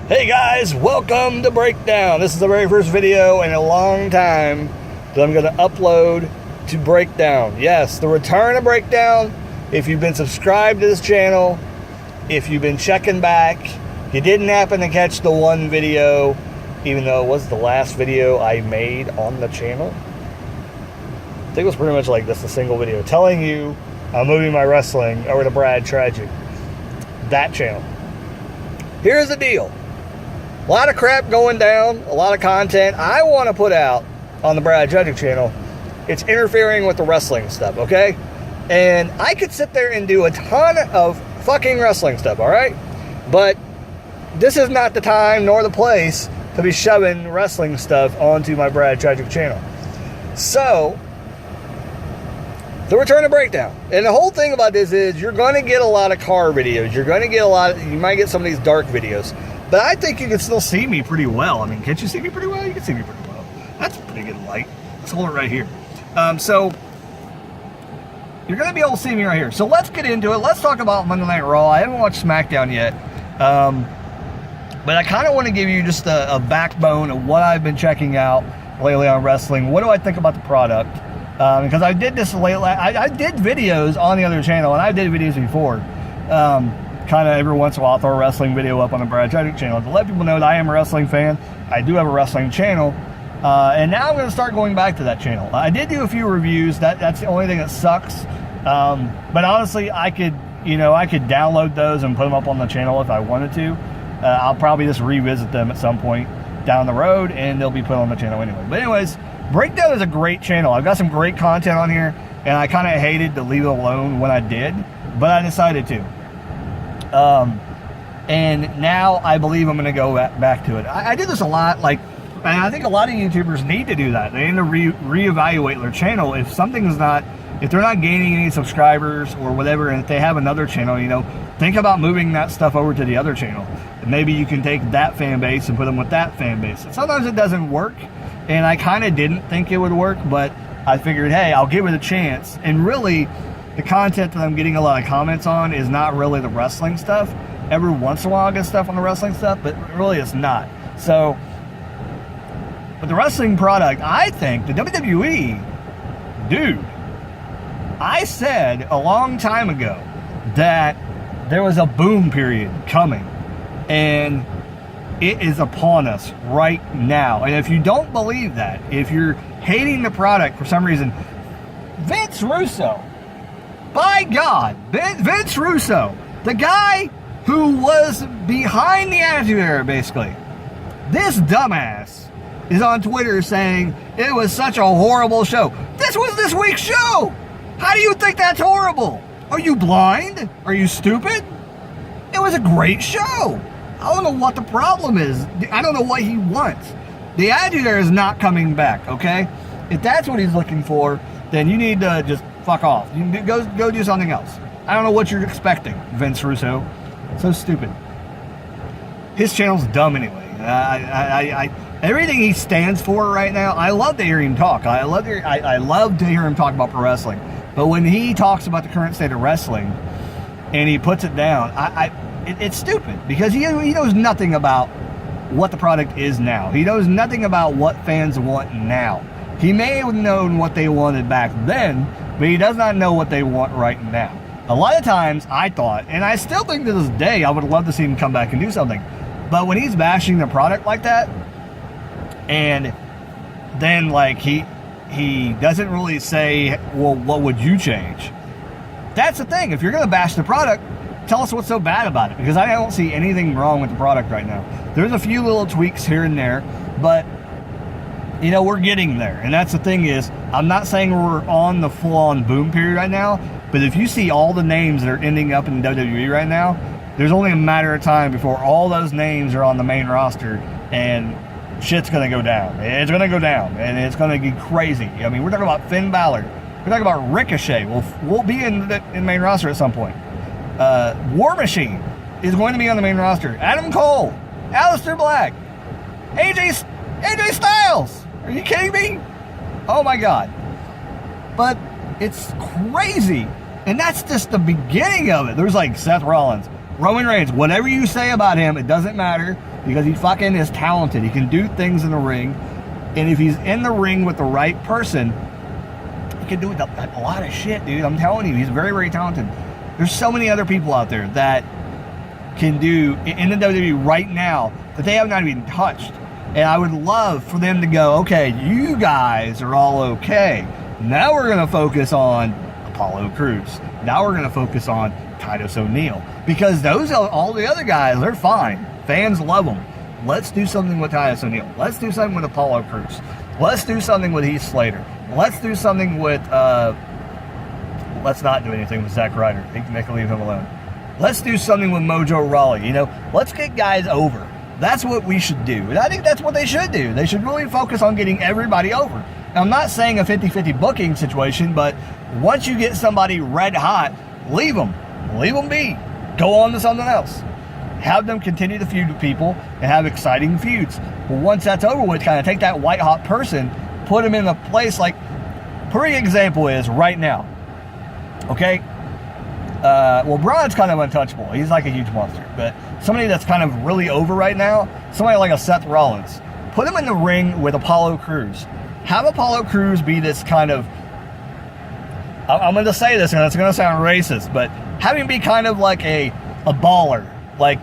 Hey guys, welcome to Breakdown. This is the very first video in a long time that I'm going to upload to Breakdown. Yes, the return of Breakdown. If you've been subscribed to this channel, if you've been checking back, you didn't happen to catch the one video, even though it was the last video I made on the channel. I think it was pretty much like this, a single video telling you I'm moving my wrestling over to Brad Tragic. That channel. Here's the deal. A lot of crap going down, a lot of content I want to put out on the Brad Tragic channel. It's interfering with the wrestling stuff, okay? And I could sit there and do a ton of fucking wrestling stuff, all right? But this is not the time nor the place to be shoving wrestling stuff onto my Brad Tragic channel. So, the return of Breakdown. And the whole thing about this is you're going to get a lot of car videos. You're going to get you might get some of these dark videos. But I think you can still see me pretty well. I mean, can't you see me pretty well? You can see me pretty well. That's a pretty good light. Let's hold it right here. So, you're going to be able to see me right here. So let's get into it. Let's talk about Monday Night Raw. I haven't watched SmackDown yet. But I kind of want to give you just a backbone of what I've been checking out lately on wrestling. What do I think about the product? Because I did this lately. I did videos on the other channel, and I did videos before. Kind of every once in a while I'll throw a wrestling video up on the Brad Tragic channel to let people know that I am a wrestling fan. I do have a wrestling channel, and now I'm going to start going back to that channel. I did do a few reviews. That's the only thing that sucks. But honestly, I could download those and put them up on the channel if I wanted to. I'll probably just revisit them at some point down the road, and they'll be put on the channel anyway. But anyways, Breakdown is a great channel. I've got some great content on here, and I kind of hated to leave it alone when I did, but I decided to. And now I believe I'm going to go back to it. I did this a lot, and I think a lot of YouTubers need to do that. They need to reevaluate their channel. If they're not gaining any subscribers or whatever, and if they have another channel, think about moving that stuff over to the other channel. And maybe you can take that fan base and put them with that fan base. And sometimes it doesn't work, and I kind of didn't think it would work, but I figured, hey, I'll give it a chance. And really, the content that I'm getting a lot of comments on is not really the wrestling stuff. Every once in a while I get stuff on the wrestling stuff, but really it's not. So, but the wrestling product, I think, the WWE, dude, I said a long time ago that there was a boom period coming, and it is upon us right now. And if you don't believe that, if you're hating the product for some reason, Vince Russo, by God, Vince Russo, the guy who was behind the Attitude Era, basically, this dumbass is on Twitter saying it was such a horrible show. This was this week's show. How do you think that's horrible? Are you blind? Are you stupid? It was a great show. I don't know what the problem is. I don't know what he wants. The Attitude Era is not coming back, okay? If that's what he's looking for, then you need to just fuck off. You can go do something else. I don't know what you're expecting, Vince Russo. So stupid. His channel's dumb anyway. Everything he stands for right now, I love to hear him talk. I love to hear him talk about pro wrestling. But when he talks about the current state of wrestling and he puts it down, it's stupid, because he knows nothing about what the product is now. He knows nothing about what fans want now. He may have known what they wanted back then, but he does not know what they want right now. A lot of times I thought, and I still think to this day, I would love to see him come back and do something. But when he's bashing the product like that, and then he doesn't really say, well, what would you change? That's the thing. If you're going to bash the product, tell us what's so bad about it, because I don't see anything wrong with the product right now. There's a few little tweaks here and there, but we're getting there. And that's the thing is, I'm not saying we're on the full-on boom period right now, but if you see all the names that are ending up in WWE right now, there's only a matter of time before all those names are on the main roster, and shit's going to go down. It's going to go down, and it's going to get crazy. I mean, we're talking about Finn Balor. We're talking about Ricochet. We'll be in the main roster at some point. War Machine is going to be on the main roster. Adam Cole, Aleister Black, AJ Styles. Are you kidding me? Oh my God. But it's crazy. And that's just the beginning of it. There's Seth Rollins, Roman Reigns, whatever you say about him, it doesn't matter because he fucking is talented. He can do things in the ring. And if he's in the ring with the right person, he can do a lot of shit, dude. I'm telling you, he's very, very talented. There's so many other people out there that can do in the WWE right now that they have not even touched. And I would love for them to go, okay, you guys are all okay. Now we're going to focus on Apollo Crews. Now we're going to focus on Titus O'Neil. Because all the other guys, they're fine. Fans love them. Let's do something with Titus O'Neil. Let's do something with Apollo Crews. Let's do something with Heath Slater. Let's do something with, let's not do anything with Zack Ryder. They can leave him alone. Let's do something with Mojo Rawley. Let's get guys over. That's what we should do. And I think that's what they should do. They should really focus on getting everybody over. Now, I'm not saying a 50-50 booking situation, but once you get somebody red hot, leave them. Leave them be. Go on to something else. Have them continue to feud with people and have exciting feuds. But once that's over with, kind of take that white hot person, put them in a place like, perfect example is right now. Okay? Well, Braun's kind of untouchable. He's like a huge monster. But somebody that's kind of really over right now, somebody like a Seth Rollins, put him in the ring with Apollo Crews. Have Apollo Crews be this kind of, I'm going to say this and it's going to sound racist, but have him be kind of like a baller, like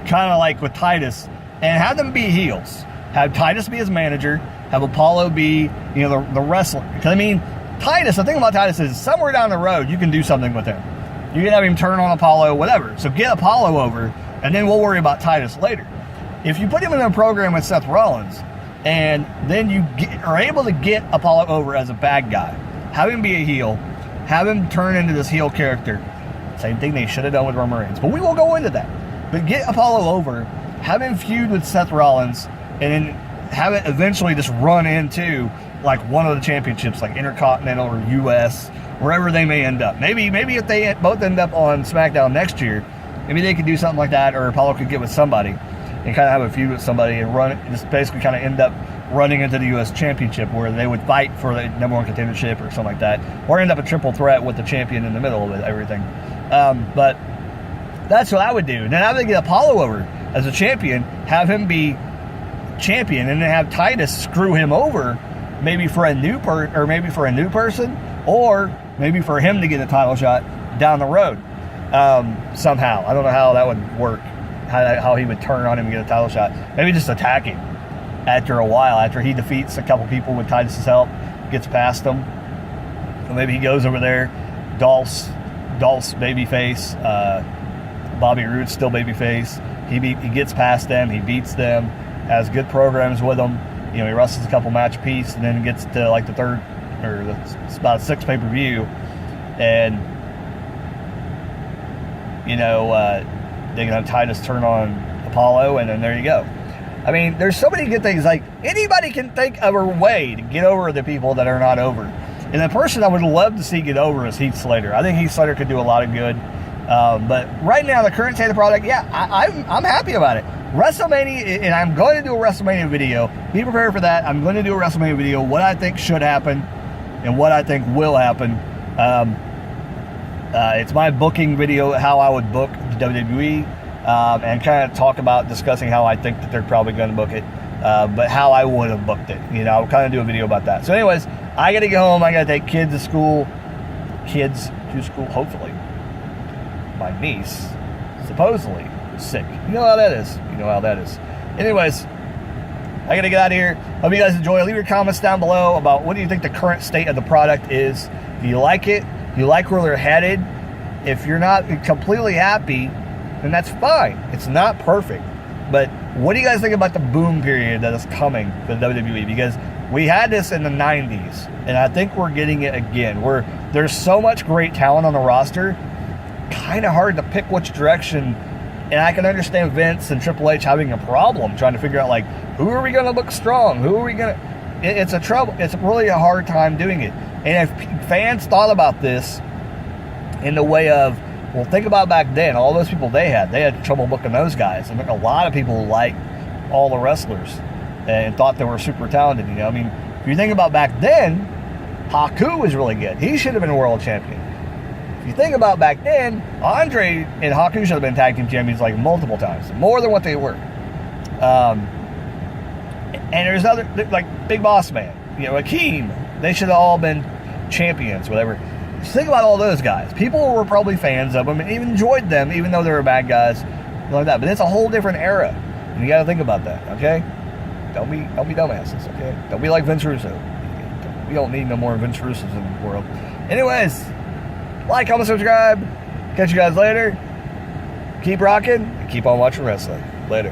kind of like with Titus, and have them be heels. Have Titus be his manager, have Apollo be, the wrestler. Because, Titus, the thing about Titus is somewhere down the road, you can do something with him. You can have him turn on Apollo, whatever. So get Apollo over, and then we'll worry about Titus later. If you put him in a program with Seth Rollins, and then you are able to get Apollo over as a bad guy, have him be a heel, have him turn into this heel character. Same thing they should have done with Roman Reigns. But we will go into that. But get Apollo over, have him feud with Seth Rollins, and then have it eventually just run into like one of the championships, like Intercontinental or US, wherever they may end up. Maybe if they both end up on SmackDown next year, maybe they could do something like that, or Apollo could get with somebody and kind of have a feud with somebody and run it, just basically kind of end up running into the US Championship where they would fight for the number one contendership or something like that, or end up a triple threat with the champion in the middle of it, everything. But that's what I would do. Then I would get Apollo over as a champion, have him be champion, and then have Titus screw him over, maybe for a new person, or maybe for him to get a title shot down the road somehow. I don't know how that would work, how he would turn on him and get a title shot. Maybe just attack him after a while, after he defeats a couple people with Titus's help, gets past them. So maybe he goes over there, Dolph's babyface, Bobby Roode's still babyface. He gets past them, he beats them, has good programs with them. He wrestles a couple match piece, and then gets to like the third, or it's about a 6 pay-per-view, and they can have Titus turn on Apollo, and then there you go. There's so many good things. Like, anybody can think of a way to get over the people that are not over. And the person I would love to see get over is Heath Slater. I think Heath Slater could do a lot of good. But right now, the current state of the product, I'm happy about it. WrestleMania, and I'm going to do a WrestleMania video. Be prepared for that. I'm going to do a WrestleMania video, what I think should happen and what I think will happen. It's my booking video, how I would book the WWE, and kind of talk about discussing how I think that they're probably going to book it, but how I would have booked it. I'll kind of do a video about that. So anyways, I got to get home. I got to take kids to school, hopefully. My niece, supposedly, is sick. You know how that is. Anyways, I got to get out of here. Hope you guys enjoy. Leave your comments down below about what do you think the current state of the product is. Do you like it? Do you like where they're headed? If you're not completely happy, then that's fine. It's not perfect. But what do you guys think about the boom period that is coming for the WWE? Because we had this in the 90s, and I think we're getting it again. There's so much great talent on the roster, kind of hard to pick which direction. And I can understand Vince and Triple H having a problem trying to figure out, like, who are we going to book strong? Who are we going to... It's really a hard time doing it. And if fans thought about this in the way of, well, think about back then, all those people they had trouble booking those guys. I think a lot of people liked all the wrestlers and thought they were super talented. If you think about back then, Haku was really good. He should have been a world champion. If you think about back then, Andre and Haku should have been tag team champions like multiple times, more than what they were. And there's other, like Big Boss Man, Akeem, they should have all been champions, whatever. Just think about all those guys. People were probably fans of them and even enjoyed them, even though they were bad guys, like that. But it's a whole different era, and you got to think about that. Okay, don't be dumbasses. Okay, don't be like Vince Russo. We don't need no more Vince Russos in the world. Anyways, like, comment, subscribe. Catch you guys later. Keep rocking and keep on watching wrestling. Later.